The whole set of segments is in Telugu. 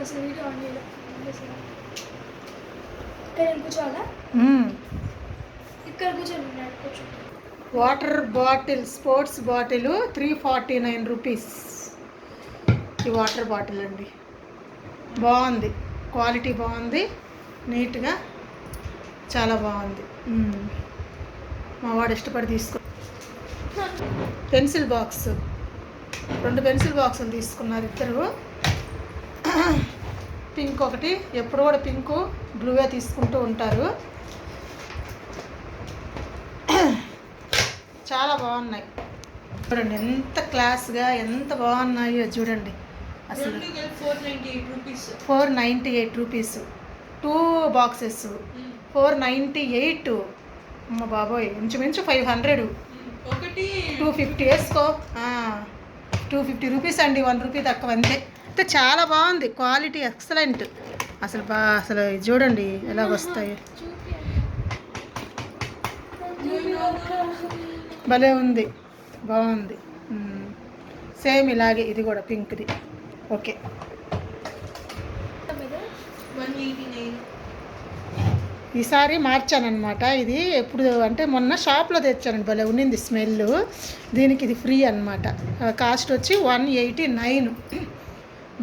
అసలు వీడియో ఆన్ చేయలేదు. ఇక్కడ కూర్చోవాలా? ఇక్కడ కూర్చోండి. Water bottle, sports bottle 349 rupees. ఈ వాటర్ బాటిల్ అండి, బాగుంది, క్వాలిటీ బాగుంది, నీట్గా చాలా బాగుంది. మా వాడు ఇష్టపడి తీసుకో. పెన్సిల్ బాక్స్, 2 పెన్సిల్ బాక్సులు తీసుకున్నారు ఇద్దరు. పింక్ ఒకటి, ఎప్పుడు కూడా పింకు బ్లూవే తీసుకుంటూ ఉంటారు. చాలా బాగున్నాయి చూడండి, ఎంత క్లాస్గా ఎంత బాగున్నాయో చూడండి. అసలు 498 రూపీస్ 2 బాక్సెస్, 498. అమ్మ బాబోయ్, ఇంచుమించు 500. 250 వేసుకో, 250 రూపీస్ అండి, 1 రూపీ తక్కువ అంతే. అయితే చాలా బాగుంది, క్వాలిటీ ఎక్సలెంట్. అసలు చూడండి ఎలాగ వస్తాయి, భలే ఉంది, బాగుంది. సేమ్ ఇలాగే ఇది కూడా పింక్ది. ఓకే, 189. ఈసారి మార్చానమాట. ఇది ఎప్పుడు అంటే మొన్న షాప్లో తెచ్చానండి, భలే ఉన్నింది స్మెల్. దీనికి ఇది ఫ్రీ అనమాట. కాస్ట్ వచ్చి 189.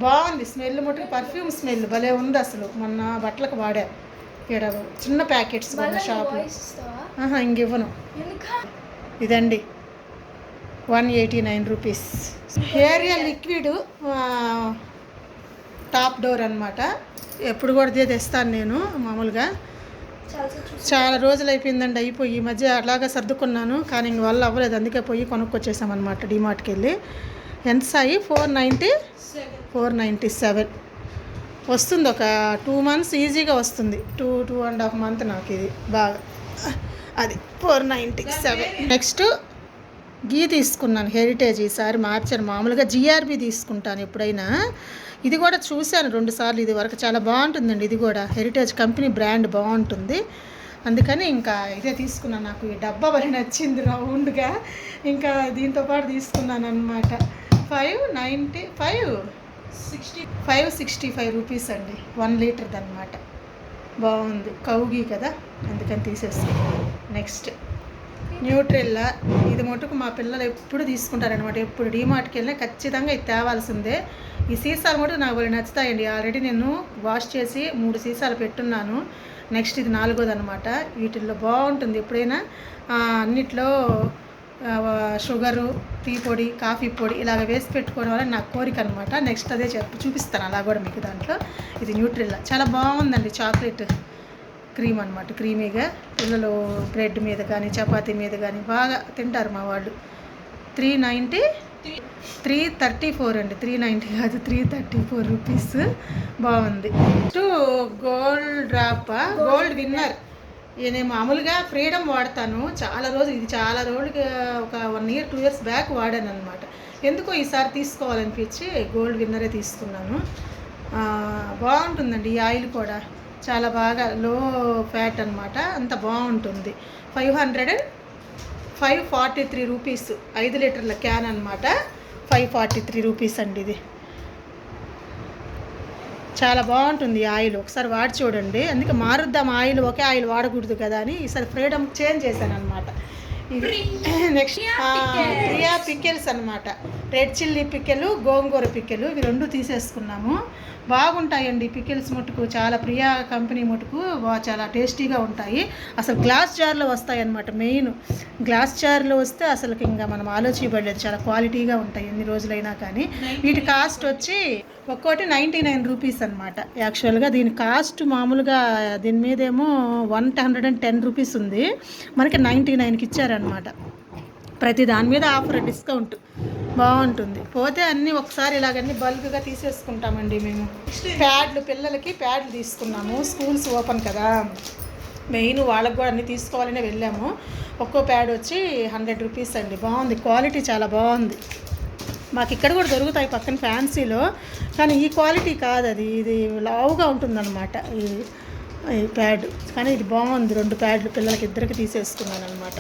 బాగుంది స్మెల్, మటుకు పర్ఫ్యూమ్ స్మెల్ భలే ఉంది అసలు. మొన్న బట్టలకు వాడా, ఇక్కడ చిన్న ప్యాకెట్స్ కొన్న షాప్లో. ఇంకివ్వను. ఇదండి 189 rupees. Ariel liquid top door అనమాట. ఎప్పుడు కూడా తెస్తాను నేను మామూలుగా. చాలా రోజులు అయిపోయిందండి, అయిపోయి ఈ మధ్య అలాగా సర్దుకున్నాను, కానీ ఇంక వల్ల అవ్వలేదు. అందుకే పోయి కొనుక్కొచ్చేసామన్నమాట డిమార్ట్కి వెళ్ళి. ఎంత సాయి? 497 వస్తుంది. ఒక 2 months ఈజీగా వస్తుంది. 2.5 months నాకు ఇది బాగా. అది 497. నెక్స్ట్ గీ తీసుకున్నాను, హెరిటేజ్. ఈసారి మార్చాను, మామూలుగా జిఆర్బి తీసుకుంటాను ఎప్పుడైనా. ఇది కూడా చూశాను 2 సార్లు, ఇది వరకు చాలా బాగుంటుందండి. ఇది కూడా హెరిటేజ్ కంపెనీ బ్రాండ్, బాగుంటుంది. అందుకని ఇంకా ఇదే తీసుకున్నాను. నాకు ఈ డబ్బా భలే నచ్చింది, రౌండ్గా. ఇంకా దీంతో పాటు తీసుకున్నాను అనమాట. 565 రూపీస్ అండి, 1 లీటర్ది అనమాట. బాగుంది, కౌగి కదా, అందుకని తీసేసుకున్నాను. నెక్స్ట్ న్యూట్రెల్లా. ఇది మటుకు మా పిల్లలు ఎప్పుడు తీసుకుంటారనమాట. ఎప్పుడు డీమార్ట్కి వెళ్ళినా ఖచ్చితంగా ఇది తేవాల్సిందే. ఈ సీసాలు మటుకు నాకు వాళ్ళు నచ్చుతాయండి. ఆల్రెడీ నేను వాష్ చేసి 3 సీసాలు పెట్టున్నాను. నెక్స్ట్ ఇది 4వది అనమాట. వీటిల్లో బాగుంటుంది. ఎప్పుడైనా అన్నిట్లో షుగరు, టీ పొడి, కాఫీ పొడి ఇలాగ వేసి పెట్టుకోవడం వల్ల నాకు కోరిక అనమాట. నెక్స్ట్ అదే చూపిస్తాను అలా కూడా మీకు. దాంట్లో ఇది న్యూట్రెల్లా చాలా బాగుందండి. చాక్లెట్ క్రీమ్ అనమాట, క్రీమీగా. పిల్లలు బ్రెడ్ మీద కానీ చపాతీ మీద కానీ బాగా తింటారు మా వాళ్ళు. 334 అండి, 390 కాదు, 334 రూపీస్. బాగుంది. Gold drop, gold winner. నేను మామూలుగా ఫ్రీడమ్ వాడతాను చాలా రోజులు. ఇది చాలా రోజులకి ఒక 1 year 2 years బ్యాక్ వాడాను అనమాట. ఎందుకో ఈసారి తీసుకోవాలనిపించి గోల్డ్ విన్నరే తీసుకున్నాను. బాగుంటుందండి. ఈ ఆయిల్ కూడా చాలా బాగా లో ఫ్యాట్ అనమాట, అంత బాగుంటుంది. 543 రూపీస్, 5 లీటర్ల క్యాన్ అనమాట. 543 రూపీస్ అండి. ఇది చాలా బాగుంటుంది ఆయిల్, ఒకసారి వాడి చూడండి. అందుకే మారుద్దాం, ఆయిల్ ఒకే ఆయిల్ వాడకూడదు కదా అని ఈసారి ఫ్రీడమ్ చేంజ్ చేశాను అనమాట. ఇది నెక్స్ట్ ప్రియా పికెల్స్ అనమాట. రెడ్ చిల్లీ పికెలు, గోంగూర పికెలు, ఇవి 2 తీసేసుకున్నాము. బాగుంటాయండి పికిల్స్ మటుకు. చాలా ప్రియా కంపెనీ మటుకు చాలా టేస్టీగా ఉంటాయి. అసలు గ్లాస్ జార్లో వస్తాయి అన్నమాట. మెయిన్ గ్లాస్ జార్లో వస్తే అసలు ఇంకా మనం ఆలోచించబడలేదు, చాలా క్వాలిటీగా ఉంటాయి ఎన్ని రోజులైనా కానీ. వీటి కాస్ట్ వచ్చి ఒక్కోటి 99 రూపీస్ అనమాట. యాక్చువల్గా దీని కాస్ట్ మామూలుగా దీని మీదేమో 110 రూపీస్ ఉంది, మనకి 99కి ఇచ్చారనమాట. ప్రతి దాని మీద ఆఫర్, డిస్కౌంట్ బాగుంటుంది. పోతే అన్నీ ఒకసారి ఇలాగన్నీ బల్క్గా తీసేసుకుంటామండి మేము. ప్యాడ్లు, పిల్లలకి ప్యాడ్లు తీసుకున్నాము. స్కూల్స్ ఓపెన్ కదా, మెయిన్ వాళ్ళకు కూడా అన్నీ తీసుకోవాలనే వెళ్ళాము. ఒక్కో ప్యాడ్ వచ్చి 100 రూపీస్ అండి. బాగుంది, క్వాలిటీ చాలా బాగుంది. మాకు ఇక్కడ కూడా దొరుకుతాయి పక్కన ఫ్యాన్సీలో, కానీ ఈ క్వాలిటీ కాదు అది. ఇది లావుగా ఉంటుందన్నమాట ఈ ప్యాడ్, కానీ ఇది బాగుంది. 2 ప్యాడ్లు పిల్లలకి ఇద్దరికి తీసేసుకున్నాను అనమాట.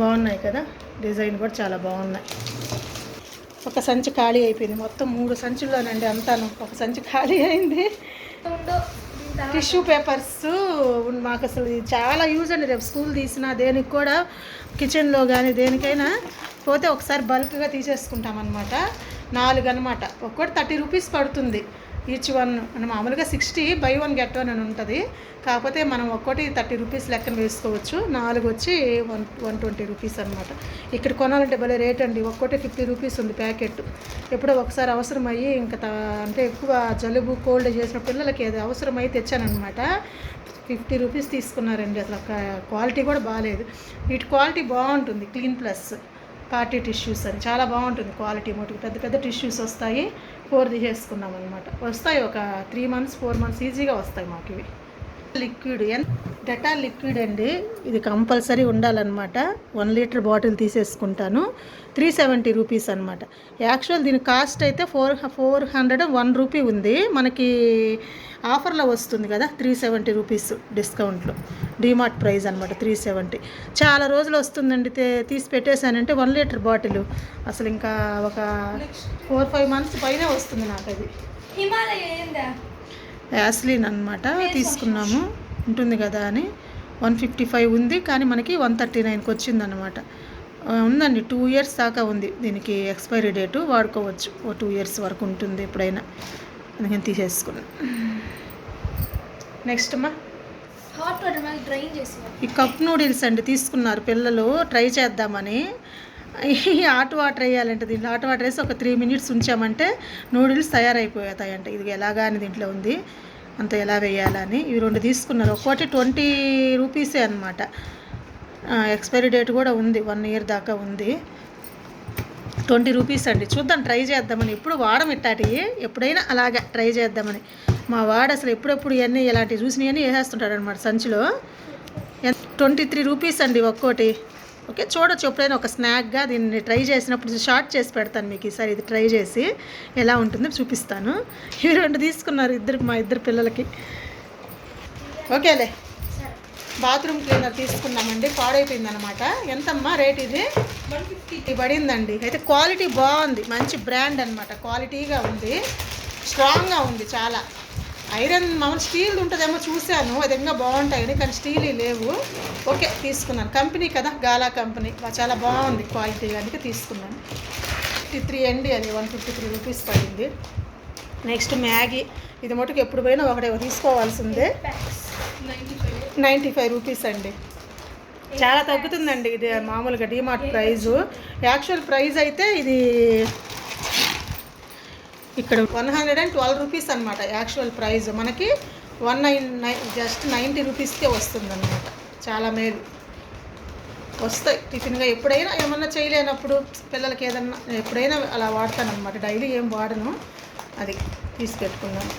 బాగున్నాయి కదా, డిజైన్ కూడా చాలా బాగున్నాయి. ఒక సంచి ఖాళీ అయిపోయింది. మొత్తం 3 సంచుల్లోనండి అంతాను. ఒక సంచి ఖాళీ అయింది. టిష్యూ పేపర్స్ మాకు అసలు ఇది చాలా యూజ్ అండి. రేపు స్కూల్ తీసినా దేనికి కూడా కిచెన్లో కానీ దేనికైనా పోతే ఒకసారి బల్క్గా తీసేసుకుంటాం అనమాట. 4 అనమాట. ఒక్కోటి 30 రూపీస్ పడుతుంది ఈచ్ వన్. మనం మామూలుగా 60 buy 1 get 1 అని ఉంటుంది. కాకపోతే మనం ఒక్కోటి 30 రూపీస్ లెక్కన వేసుకోవచ్చు. 4 వచ్చి 120 రూపీస్ అనమాట. ఇక్కడ కొనాలంటే భలే రేట్ అండి. ఒక్కోటి 50 రూపీస్ ఉంది ప్యాకెట్. ఎప్పుడో ఒకసారి అవసరమయ్యి ఇంకా అంటే ఎక్కువ జలుబు కోల్డ్ చేసిన పిల్లలకి ఏదో అవసరమై తెచ్చానమాట. 50 రూపీస్ తీసుకున్నారండి. అసలు క్వాలిటీ కూడా బాగాలేదు. వీటి క్వాలిటీ బాగుంటుంది. క్లీన్ ప్లస్ పార్టీ టిష్యూస్ అని చాలా బాగుంటుంది క్వాలిటీ. మటుకు పెద్ద పెద్ద టిష్యూస్ వస్తాయి. 4 తీసేసుకున్నాం అనమాట. వస్తాయి ఒక 3 months 4 months ఈజీగా వస్తాయి మాకు ఇవి. లిక్విడ్ డెటాల్ లిక్విడ్ అండి. ఇది కంపల్సరీ ఉండాలన్నమాట. 1 లీటర్ బాటిల్ తీసేసుకుంటాను. 370 రూపీస్ అనమాట. యాక్చువల్ దీని కాస్ట్ అయితే 401 రూపీ ఉంది. మనకి ఆఫర్లో వస్తుంది కదా 370 రూపీస్ డిస్కౌంట్లో. డిమార్ట్ ప్రైస్ అనమాట 370. చాలా రోజులు వస్తుందండి. తీసి పెట్టేశానంటే 1 లీటర్ బాటిల్ అసలు ఇంకా ఒక 4-5 months పైనే వస్తుంది నాకు. అది యాస్లీన్ అనమాట. తీసుకున్నాము ఉంటుంది కదా అని 155 ఉంది. కానీ మనకి 139కి వచ్చిందనమాట. ఉందండి 2 years దాకా ఉంది దీనికి ఎక్స్పైరీ డేటు. వాడుకోవచ్చు. ఓ 2 years వరకు ఉంటుంది ఎప్పుడైనా. అందుకని తీసేసుకున్నాను. నెక్స్ట్ అమ్మా హాట్ వాటర్ డ్రైన్ చేసి ఈ కప్ నూడిల్స్ అండి తీసుకున్నారు పిల్లలు ట్రై చేద్దామని. ఈ హాట్ వాటర్ వేయాలంటే దీంట్లో హాట్ వాటర్ వేసి ఒక 3 minutes ఉంచామంటే నూడిల్స్ తయారైపోతాయంట. ఇది ఎలాగా అని దీంట్లో ఉంది అంత ఎలా వేయాలని. ఇవి 2 తీసుకున్నారు. ఒక్కోటి 20 రూపీసే అనమాట. ఎక్స్పైరీ డేట్ కూడా ఉంది. 1 year దాకా ఉంది. 20 రూపీస్ అండి. చూద్దాం ట్రై చేద్దామని. ఎప్పుడు వాడం ఇట్టాటి ఎప్పుడైనా అలాగా ట్రై చేద్దామని. మా వాడు అసలు ఎప్పుడెప్పుడు ఇవన్నీ ఇలాంటివి చూసినవన్నీ వేసేస్తుంటాడు అనమాట సంచిలో. 23 రూపీస్ అండి ఒక్కోటి. ఓకే చూడొచ్చు ఎప్పుడైనా ఒక స్నాక్గా దీన్ని ట్రై చేసినప్పుడు షార్ట్ చేసి పెడతాను మీకు. ఈసారి ఇది ట్రై చేసి ఎలా ఉంటుందో చూపిస్తాను. ఇవి 2 తీసుకున్నారు మా ఇద్దరు పిల్లలకి. ఓకేలే. బాత్రూమ్ క్లీనర్ తీసుకున్నామండి. పాడైపోయింది అనమాట. ఎంతమ్మా రేట్ ఇది? 150 పడిందండి. అయితే క్వాలిటీ బాగుంది. మంచి బ్రాండ్ అనమాట. క్వాలిటీగా ఉంది. స్ట్రాంగ్గా ఉంది చాలా. ఐరన్ మామూలు స్టీల్ ఉంటుందేమో చూశాను. అది ఇంకా బాగుంటాయని. కానీ స్టీల్ లేవు. ఓకే తీసుకున్నాను. కంపెనీ కదా గాలా కంపెనీ. చాలా బాగుంది క్వాలిటీ. అందుకే తీసుకున్నాను. 53 అండి. అది 153 రూపీస్ పడింది. Next Maggi. ఇది మటుకు ఎప్పుడు పోయినా ఒకటే తీసుకోవాల్సిందే. 95 రూపీస్ అండి. చాలా తగ్గుతుందండి ఇది మామూలుగా డిమార్ట్ ప్రైజు. యాక్చువల్ ప్రైస్ అయితే ఇది ఇక్కడ 112 రూపీస్ అనమాట. యాక్చువల్ ప్రైజ్ మనకి 199 జస్ట్ 90 రూపీస్కే వస్తుందన్నమాట. చాలా మేలు. వస్తాయి టిఫిన్గా. ఎప్పుడైనా ఏమన్నా చేయలేనప్పుడు పిల్లలకి ఏదన్నా ఎప్పుడైనా అలా వాడతానమాట. డైలీ ఏం వాడను. అది తీసి పెట్టుకున్నాను.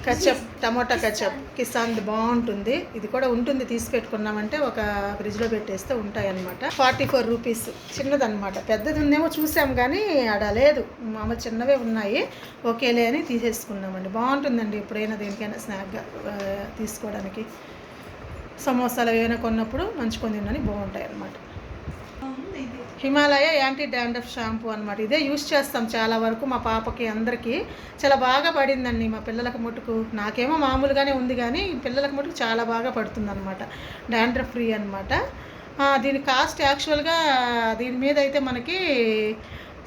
కచప్ టమోటా కచప్ కిసాన్ది బాగుంటుంది. ఇది కూడా ఉంటుంది. తీసి పెట్టుకున్నామంటే ఒక ఫ్రిడ్జ్లో పెట్టేస్తే ఉంటాయన్నమాట. 44 రూపీస్. చిన్నదన్నమాట. పెద్దది ఉందేమో చూసాం కానీ ఆడ లేదు. మామూలు చిన్నవే ఉన్నాయి. ఓకేలే అని తీసేసుకున్నామండి. బాగుంటుందండి ఎప్పుడైనా దేనికైనా స్నాక్గా తీసుకోవడానికి. సమోసాలు ఏమైనా కొన్నప్పుడు నంచుకొని తినని బాగుంటాయి అన్నమాట. హిమాలయ యాంటీ డాండ్రఫ్ షాంపూ అనమాట. ఇదే యూస్ చేస్తాం చాలా వరకు. మా పాపకి అందరికీ చాలా బాగా పడిందండి. మా పిల్లలకు మటుకు. నాకేమో మామూలుగానే ఉంది కానీ పిల్లలకు మటుకు చాలా బాగా పడుతుంది అనమాట. డాండ్రఫ్ ఫ్రీ అనమాట. దీని కాస్ట్ యాక్చువల్గా దీని మీద అయితే మనకి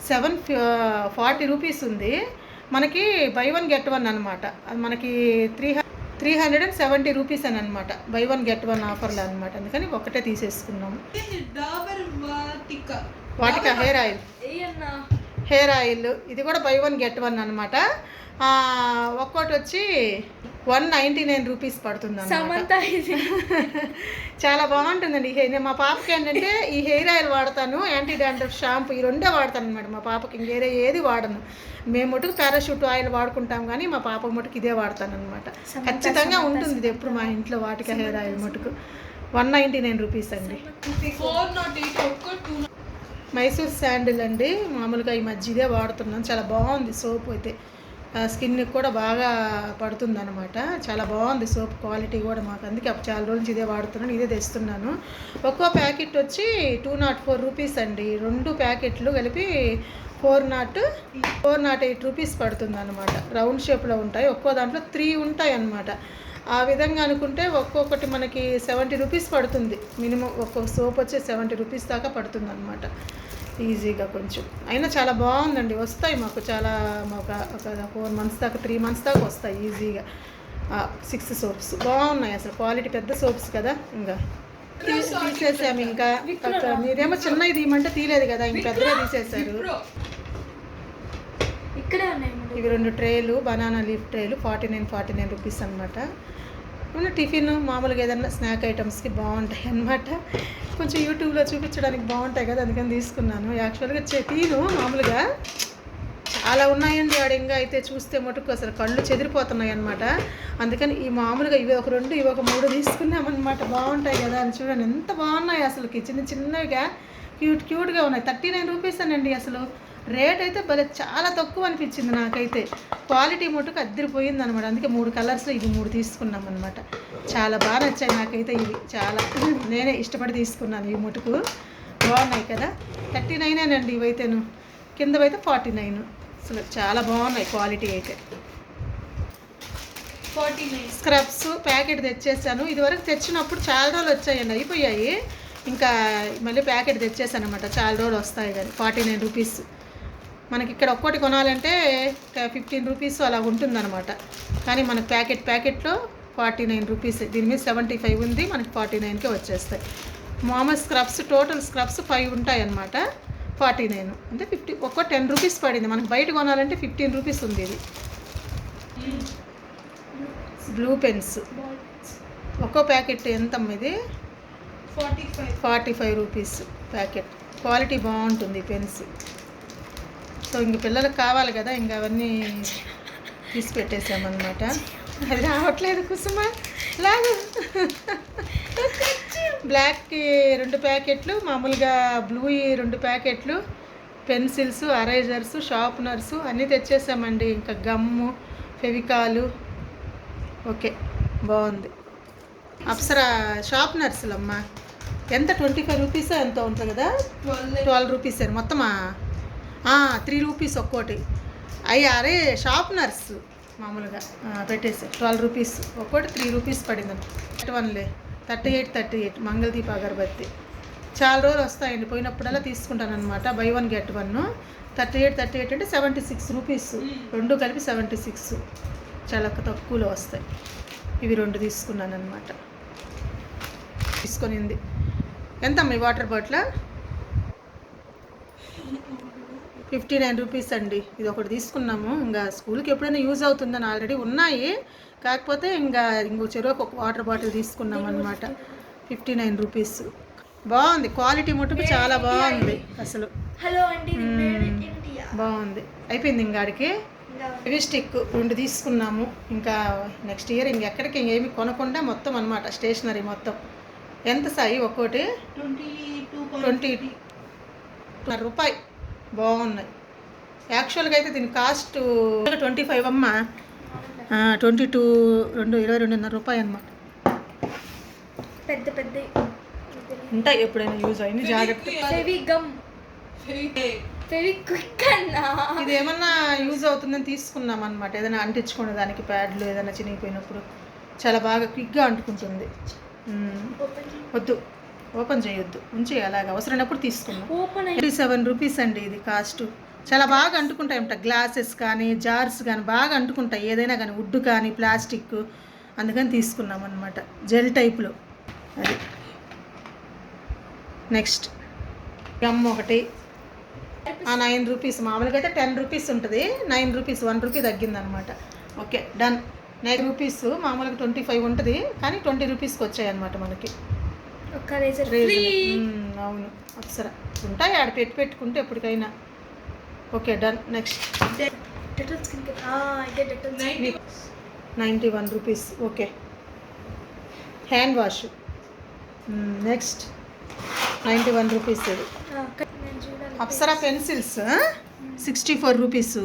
740 రూపీస్ ఉంది. మనకి buy 1 get 1 అనమాట. అది మనకి 370 రూపీస్ అని అనమాట. buy 1 get 1 ఆఫర్లో అనమాట. అందుకని ఒకటే తీసేసుకున్నాము. వాటిక హెయిర్ ఆయిల్ ఇది కూడా buy 1 get 1 అనమాట. ఒక్కోటి వచ్చి 199 రూపీస్ పడుతుంది అన్నమాట. చాలా బాగుంటుందండి. మా పాపకి ఏంటంటే ఈ హెయిర్ ఆయిల్ వాడతాను, యాంటీ డాండ్రఫ్ షాంపూ. ఈ 2 వాడతాను అనమాట మా పాపకి. ఇంకేరే ఏది వాడను. మేము మటుకు పారాషూట్ ఆయిల్ వాడుకుంటాం కానీ మా పాపకు మటుకు ఇదే వాడతాను అనమాట. ఖచ్చితంగా ఉంటుంది ఇది ఎప్పుడు మా ఇంట్లో. వాటిక హెయిర్ ఆయిల్ మటుకు 199 రూపీస్ అండి. మైసూర్ శాండిల్ అండి. మామూలుగా ఈ మధ్య ఇదే వాడుతున్నాను. చాలా బాగుంది సోప్ అయితే. స్కిన్కి కూడా బాగా పడుతుంది అనమాట. చాలా బాగుంది సోప్ క్వాలిటీ కూడా మాకు. అందుకే చాలా రోజుల నుంచి ఇదే వాడుతున్నాను, ఇదే తెస్తున్నాను. ఒక్కో ప్యాకెట్ వచ్చి 204 రూపీస్ అండి. 2 ప్యాకెట్లు కలిపి 408 రూపీస్ పడుతుంది అనమాట. రౌండ్ షేప్లో ఉంటాయి, ఒక్కో దాంట్లో 3 ఉంటాయి అన్నమాట. ఆ విధంగా అనుకుంటే ఒక్కొక్కటి మనకి 70 రూపీస్ పడుతుంది మినిమం. ఒక్కొక్క సోప్ వచ్చి 70 రూపీస్ దాకా పడుతుంది అనమాట ఈజీగా. కొంచెం అయినా చాలా బాగుందండి. వస్తాయి మాకు చాలా, ఒక 4 మంత్స్ దాకా 3 మంత్స్ దాకా వస్తాయి ఈజీగా. 6 సోప్స్ బాగున్నాయి అసలు, క్వాలిటీ పెద్ద సోప్స్ కదా. ఇంకా తీసేసాము. ఇంకా మీరేమో చిన్నవి తీయమంటే తీయలేదు కదా, ఇంక పెద్దగా తీసేశారు. ఇక్కడే ఉన్నాయి ఇవి 2 ట్రేలు, బనానా లీఫ్ ట్రేలు 49 రూపీస్ అనమాట. టిఫిన్ మామూలుగా ఏదన్నా స్నాక్ ఐటమ్స్కి బాగుంటాయి అన్నమాట. కొంచెం యూట్యూబ్లో చూపించడానికి బాగుంటాయి కదా, అందుకని తీసుకున్నాను. యాక్చువల్గా తీను మామూలుగా చాలా ఉన్నాయండి ఆడంగా. అయితే చూస్తే మటుకు అసలు కళ్ళు చెదిరిపోతున్నాయి అనమాట. అందుకని ఈ మామూలుగా ఇవి ఒక 2, ఇవి ఒక 3 తీసుకున్నామన్నమాట. బాగుంటాయి కదా అని చూడండి, ఎంత బాగున్నాయి అసలుకి. చిన్నగా క్యూట్గా ఉన్నాయి. 39 రూపీస్ అనండి. అసలు రేట్ అయితే భలే చాలా తక్కువ అనిపించింది నాకైతే. క్వాలిటీ మటుకు అద్దరిపోయింది అనమాట. అందుకే 3 కలర్స్లో ఇవి 3 తీసుకున్నాం అనమాట. చాలా బాగా నచ్చాయి నాకైతే ఇవి. చాలా నేనే ఇష్టపడి తీసుకున్నాను. ఇవి మటుకు బాగున్నాయి కదా. 39 ఇవైతేను, కిందవైతే 49. అసలు చాలా బాగున్నాయి క్వాలిటీ అయితే. 49 స్క్రబ్స్ ప్యాకెట్ తెచ్చేసాను. ఇదివరకు తెచ్చినప్పుడు చాలా రోజులు వచ్చాయండి, అయిపోయాయి. ఇంకా మళ్ళీ ప్యాకెట్ తెచ్చేసాను అనమాట. చాలా రోజులు వస్తాయి కానీ. 49 రూపీస్. మనకి ఇక్కడ ఒక్కటి కొనాలంటే 15 రూపీస్ అలా ఉంటుందన్నమాట. కానీ మనకు ప్యాకెట్లో 49 రూపీస్. దీని మీద 75 ఉంది, మనకి 49కే వచ్చేస్తాయి. మామూలు స్క్రబ్స్, టోటల్ స్క్రబ్స్ 5 ఉంటాయి అన్నమాట. 49 అంటే 50, ఒక్కో 10 రూపీస్ పడింది. మనకి బయట కొనాలంటే 15 రూపీస్ ఉంది ఇది. బ్లూ పెన్స్ ఒక్కో ప్యాకెట్ ఎంతమ్మ ఇది? 45 రూపీస్ ప్యాకెట్. క్వాలిటీ బాగుంటుంది పెన్స్. సో ఇంక పిల్లలకు కావాలి కదా, ఇంకా అవన్నీ తీసి పెట్టేసామన్నమాట. అది రావట్లేదు కుసుమ లాగు. బ్లాక్కి 2 ప్యాకెట్లు, మామూలుగా బ్లూ 2 ప్యాకెట్లు, పెన్సిల్స్, అరైజర్స్, షార్ప్నర్స్ అన్నీ తెచ్చేసామండి. ఇంకా గమ్ము, ఫెవికాలు. ఓకే బాగుంది. అప్సరా షార్ప్నర్స్లు అమ్మ ఎంత 25 రూపీస్ ఎంత ఉంటుంది కదా. 12 రూపీస్ అని మొత్తమా? 3 రూపీస్ ఒక్కోటి. అరే షార్ప్నర్స్ మామూలుగా పెట్టేసి 12 రూపీస్ ఒక్కోటి. 3 రూపీస్ పడింది. 38 మంగళదీప అగరబత్తి. చాలా రోజులు వస్తాయండి, పోయినప్పుడల్లా తీసుకుంటాను అనమాట. By 1 get 1. 38 అంటే 76 రూపీస్. 2 కలిపి 76. చాలా తక్కువలో వస్తాయి. ఇవి 2 తీసుకున్నాను అనమాట. తీసుకొనింది ఎంతమ్మా ఈ వాటర్ బాటిల్? 59 రూపీస్ అండి. ఇది ఒకటి తీసుకున్నాము. ఇంకా స్కూల్కి ఎప్పుడైనా యూజ్ అవుతుందని ఆల్రెడీ ఉన్నాయి, కాకపోతే ఇంకో చెరువుకి ఒక వాటర్ బాటిల్ తీసుకున్నాం అనమాట. 59 రూపీస్. బాగుంది క్వాలిటీ మటుకు చాలా బాగుంది అసలు. హలో అండి, బాగుంది. అయిపోయింది ఇంకాడికి. లిప్స్టిక్ 2 తీసుకున్నాము. ఇంకా నెక్స్ట్ ఇయర్ ఇంకెక్కడికి ఏమి కొనకుండా మొత్తం అనమాట. స్టేషనరీ మొత్తం. ఎంత సాయి ఒక్కోటి? 20 రూపాయి. బాగున్నాయి. యాక్చువల్గా అయితే దీని కాస్ట్ 25 అమ్మ. 22.5 రూపాయి అనమాట. పెద్ద ఉంటాయి, ఎప్పుడైనా యూజ్ అయింది. జాగ్రత్త. ఇది ఏమన్నా యూజ్ అవుతుందని తీసుకున్నాం అనమాట. ఏదైనా అంటించుకునే దానికి ప్యాడ్లు ఏదైనా చినిగిపోయినప్పుడు చాలా బాగా క్విక్గా అంటుకుంటుంది. వద్దు, ఓపెన్ చేయొద్దు, ఉంచి అలాగ అవసరమైనప్పుడు తీసుకున్నాం. 37 రూపీస్ అండి ఇది కాస్ట్. చాలా బాగా అంటుకుంటాయంట. గ్లాసెస్ కానీ జార్స్ కానీ బాగా అంటుకుంటాయి, ఏదైనా కానీ వుడ్ కానీ ప్లాస్టిక్. అందుకని తీసుకున్నాం అనమాట. జెల్ టైప్లో అది. నెక్స్ట్ గమ్ ఒకటి 9 రూపీస్. మామూలుగా అయితే 10 రూపీస్ ఉంటుంది, 9 రూపీస్, 1 రూపీ తగ్గిందనమాట. Okay done. 9 రూపీస్. మామూలుగా 25 ఉంటుంది, కానీ 20 రూపీస్కి వచ్చాయన్నమాట మనకి. అవును, అప్సరా ఉంటాయి ఆడ పెట్టుకుంటే ఎప్పటికైనా. Okay done. Next 91 rupees. Okay hand wash. Next 91 rupees. ఇది అప్సరా పెన్సిల్స్ 64 రూపీస్.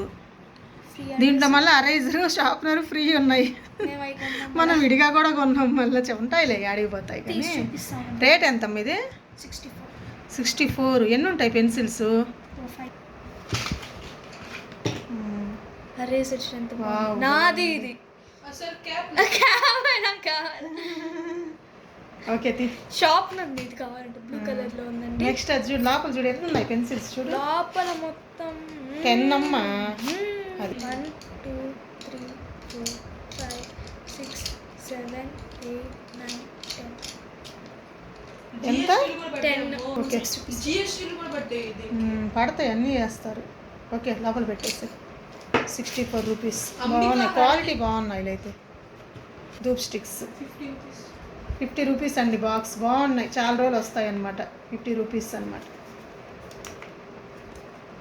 దీంట్లో మళ్ళీ అరైజర్ షార్ప్నర్ ఫ్రీ ఉన్నాయి. మనం విడిగా కూడా కొన్నాం, మళ్ళీ ఉంటాయిలే అడిగిపోతాయి. కానీ రేట్ ఎంత ఇది? 64. ఎన్ని ఉంటాయి పెన్సిల్స్? నాది ఇది. ఓకే షాప్ నుండి ఇది కావాలంటే బ్లూ కలర్ లో ఉందండి. నెక్స్ట్ అది చూడు, లోపల చూడు ఎన్ని ఉన్నాయి పెన్సిల్స్ చూడు. లోపల మొత్తం 10 అమ్మా. 1 2 3 4 5 6 7 8 9 10. ఎంత? 10. ఓకే పడతాయి, అన్నీ వేస్తారు. ఓకే లోపల పెట్టేస్తాయి. 64 రూపీస్. బాగున్నాయి, క్వాలిటీ బాగున్నాయి. అయితే ధూప్ స్టిక్స్ 50 రూపీస్ అండి బాక్స్. బాగున్నాయి, చాలా రోజులు వస్తాయి అన్నమాట. 50 రూపీస్ అనమాట.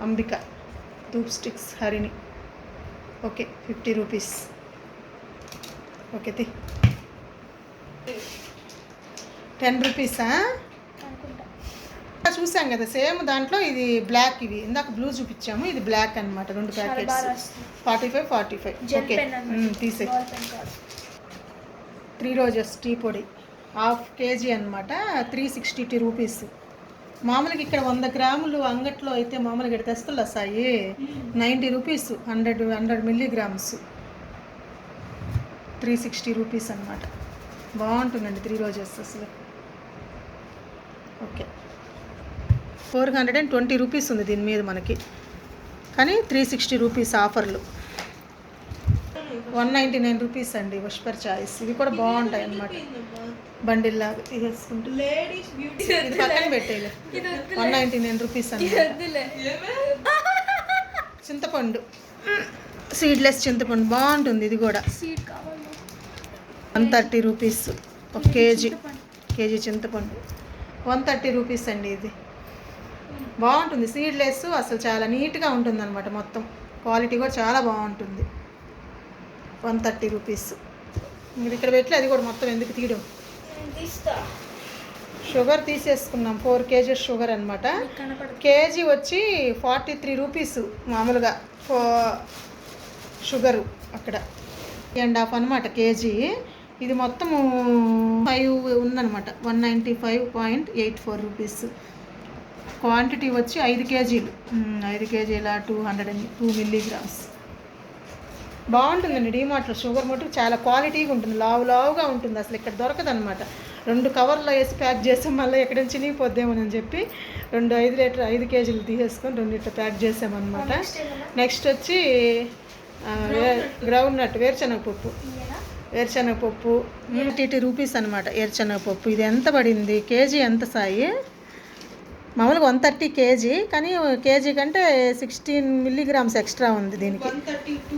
Ambika dhoop sticks Harini. Okay 50 rupees. Okay 10 రూపీసా? చూసాం కదా సేమ్ దాంట్లో. ఇది బ్లాక్, ఇవి ఇందాక బ్లూ చూపించాము, ఇది బ్లాక్ అనమాట. 2 ప్యాకెట్స్ 45. ఓకే తీసే. 3 రోజెస్ టీ పొడి 1/2 kg అనమాట. 362 రూపీస్. మామూలుగా ఇక్కడ 100 గ్రాములు అంగట్లో అయితే మామూలుగా ఇక్కడ తెస్తులు వస్తాయి 90 రూపీస్. 100 మిల్లీగ్రామ్స్ 360 రూపీస్ అనమాట. బాగుంటుందండి 3 రోజెస్ అసలు. ఓకే 420 రూపీస్ ఉంది దీని మీద మనకి, కానీ 360 రూపీస్ ఆఫర్లు. 199 రూపీస్ అండి విస్పర్ చాయిస్. ఇవి కూడా బాగుంటాయి అన్నమాట. బండిల్ లాగా తీసేసుకుంటూ ఇది పక్కన పెట్టేలే. 199 రూపీస్ అన్నమాట. చింతపండు, సీడ్లెస్ చింతపండు బాగుంటుంది. ఇది కూడా 130 రూపీస్. 1 కేజీ చింతపండు 130 రూపీస్ అండి. ఇది బాగుంటుంది, సీడ్లెస్. అసలు చాలా నీట్గా ఉంటుంది అనమాట. మొత్తం క్వాలిటీ కూడా చాలా బాగుంటుంది. 130 రూపీస్. మీరు ఇక్కడ పెట్టి అది కూడా మొత్తం ఎందుకు తీయడం. షుగర్ తీసేసుకున్నాం 4 కేజీస్ షుగర్ అనమాట. కేజీ వచ్చి 43 రూపీస్ మామూలుగా షుగరు అక్కడ. 1.5 అనమాట కేజీ. ఇది మొత్తము 5 ఉందన్నమాట. 195.84 రూపీస్. క్వాంటిటీ వచ్చి 5 కేజీలు. 5 కేజీల 202 మిల్లీగ్రామ్స్. బాగుంటుందండి డీమార్ట్లో షుగర్ మటుకు చాలా క్వాలిటీగా ఉంటుంది. లావుగా ఉంటుంది. అసలు ఇక్కడ దొరకదు అనమాట. 2 కవర్లో వేసి ప్యాక్ చేసాం. మళ్ళీ ఎక్కడ చినిగిపోద్దేమోనని చెప్పి 5 కేజీలు తీసేసుకొని 2 ఇట్లా ప్యాక్ చేసామన్నమాట. నెక్స్ట్ వచ్చి గ్రౌండ్ నట్ వేరుశనగపప్పు 80 రూపీస్ అనమాట. వేరుశనగపప్పు ఇది ఎంత పడింది కేజీ? ఎంత సాయి? మామూలుగా 130 కేజీ, కానీ కేజీ కంటే 16 మిల్లీగ్రామ్స్ ఎక్స్ట్రా ఉంది దీనికి.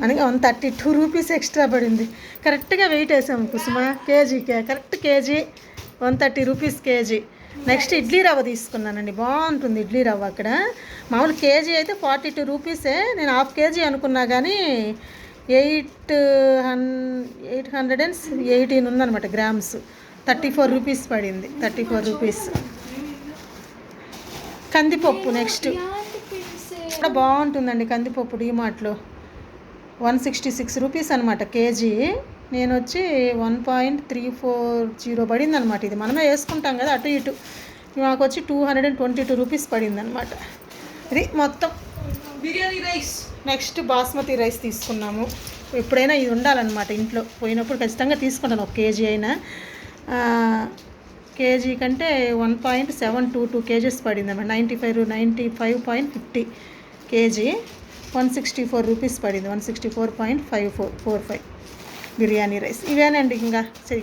అందుకే 132 రూపీస్ ఎక్స్ట్రా పడింది. కరెక్ట్గా వెయిట్ వేసాము కుసుమ. కేజీకే correct kg 130 rupees kg. Next idli రవ్వ తీసుకున్నానండి. బాగుంటుంది ఇడ్లీ రవ్వ అక్కడ. మామూలు కేజీ అయితే 42 రూపీసే. నేను 1/2 కేజీ అనుకున్నా, కానీ 818 ఉందన్నమాట గ్రామ్స్. 34 రూపీస్ పడింది. 34 రూపీస్. కందిపప్పు నెక్స్ట్ కూడా బాగుంటుందండి. కందిపప్పు డీమార్ట్లో 166 రూపీస్ అనమాట కేజీ. నేను వచ్చి 1.340 పడింది అనమాట. ఇది మనమే వేసుకుంటాం కదా అటు ఇటు. మాకు వచ్చి 222 రూపీస్ పడింది అనమాట. ఇది మొత్తం. Biryani rice next basmati rice తీసుకున్నాము. ఎప్పుడైనా ఇది ఉండాలన్నమాట ఇంట్లో. పోయినప్పుడు ఖచ్చితంగా తీసుకుంటాను 1 కేజీ అయినా. కేజీ కంటే 1.722 కేజీస్ పడింది అన్నమాట. 95.50 కేజీ 164 రూపీస్ పడింది. 164.45 బిర్యానీ రైస్. ఇవేనండి. ఇంకా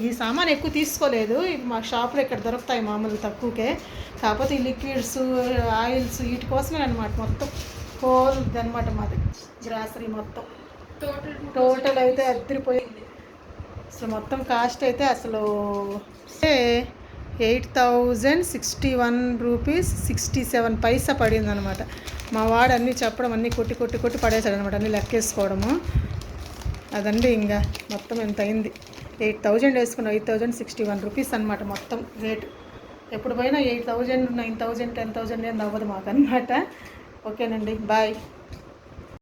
ఈ సామాన్ ఎక్కువ తీసుకోలేదు. మా షాప్లో ఇక్కడ దొరుకుతాయి మామూలు తక్కువకే. కాకపోతే ఈ లిక్విడ్స్ ఆయిల్స్ వీటి కోసమే అనమాట. మొత్తం హోల్ అనమాట మాది గ్రాసరీ మొత్తం. టోటల్ అయితే అద్దరిపోయింది అసలు. మొత్తం కాస్ట్ అయితే అసలు 8,061 రూపీస్ 67 పైసా పడింది అనమాట. మా వాడు అన్నీ చెప్పడం, అన్నీ కొట్టి పడేశాడు అనమాట. అన్నీ లెక్కేసుకోవడము అదండి. ఇంకా మొత్తం ఎంత అయింది? 8,000 వేసుకున్నాం. 8,061 రూపీస్ అనమాట మొత్తం రేటు. ఎప్పుడు పోయినా 8,000, 9,000, 10,000 ఏం అవ్వదు మాకు అనమాట. ఓకేనండి, బాయ్.